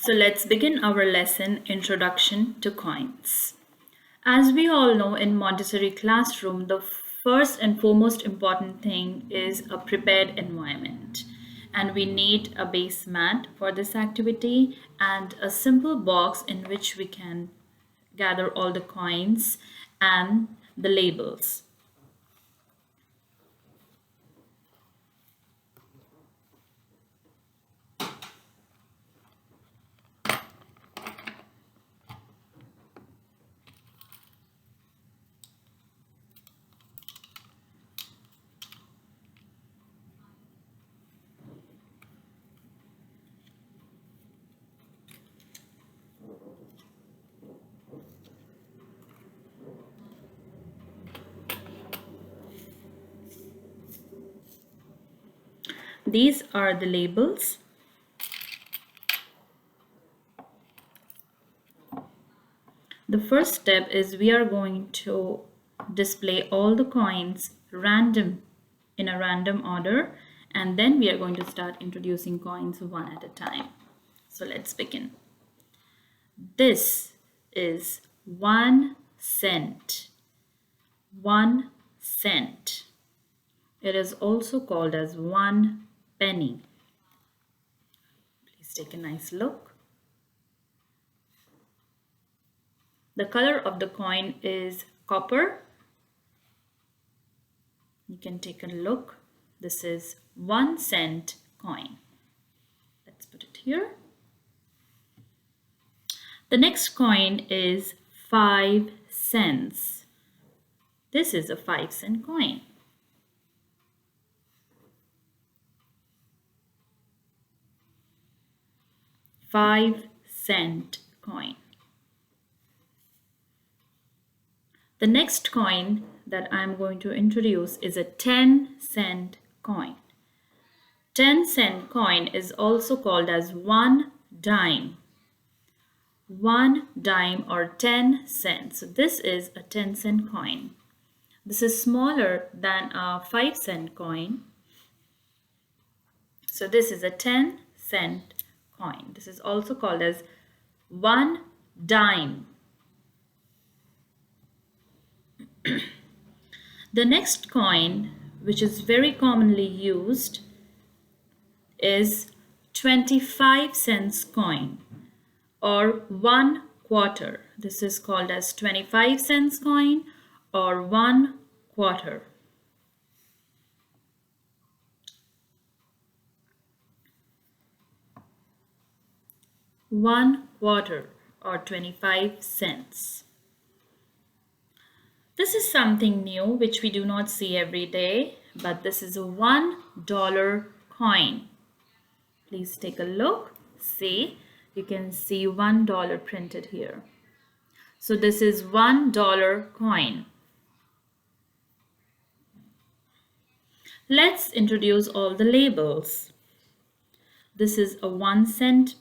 So let's begin our lesson, Introduction to Coins. As we all know, in Montessori classroom, the first and foremost important thing is a prepared environment. And we need a base mat for this activity and a simple box in which we can gather all the coins and the labels. These are the labels. The first step is we are going to display all the coins in a random order, and then we are going to start introducing coins one at a time. So let's begin. This is 1 cent. 1 cent. It is also called as 1 penny. Please take a nice look. The color of the coin is copper. You can take a look. This is 1 cent coin. Let's put it here. The next coin is 5 cents. This is a 5-cent coin. $5 coin. The next coin that I'm going to introduce is a 10-cent coin. 10-cent coin is also called as 1 dime. 1 dime or 10 cents. So this is a 10-cent coin. This is smaller than a 5-cent coin. So this is a 10-cent coin. This is also called as 1 dime. The next coin, which is very commonly used, is 25 cents coin or 1 quarter. This is called as 25 cents coin or 1 quarter. One quarter or 25 cents. This is something new which we do not see every day, but this is a $1 coin. Please take a look. See, you can see $1 printed here. So this is $1 coin. Let's introduce all the labels. This is a 1 cent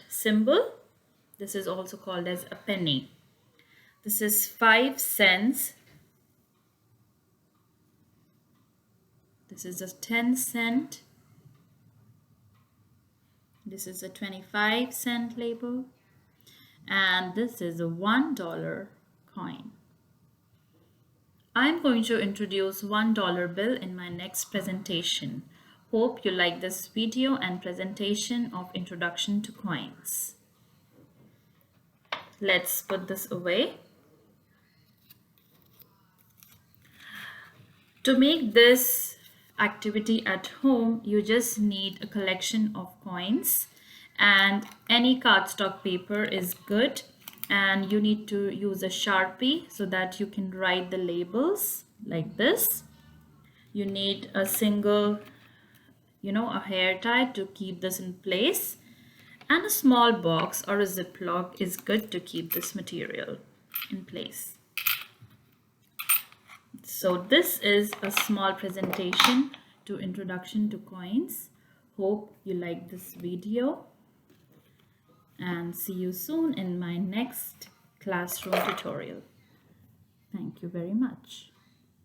symbol. This is also called as a penny. This is 5 cents. This is a 10 cent. This is a 25-cent label. And this is a $1 coin. I'm going to introduce $1 bill in my next presentation. Hope you like this video and presentation of Introduction to Coins. Let's put this away. To make this activity at home, you just need a collection of coins, and any cardstock paper is good, and you need to use a Sharpie so that you can write the labels like this. You need a single, a hair tie to keep this in place, and a small box or a Ziploc is good to keep this material in place. So this is a small presentation to Introduction to Coins. Hope you like this video, and see you soon in my next classroom tutorial. Thank you very much.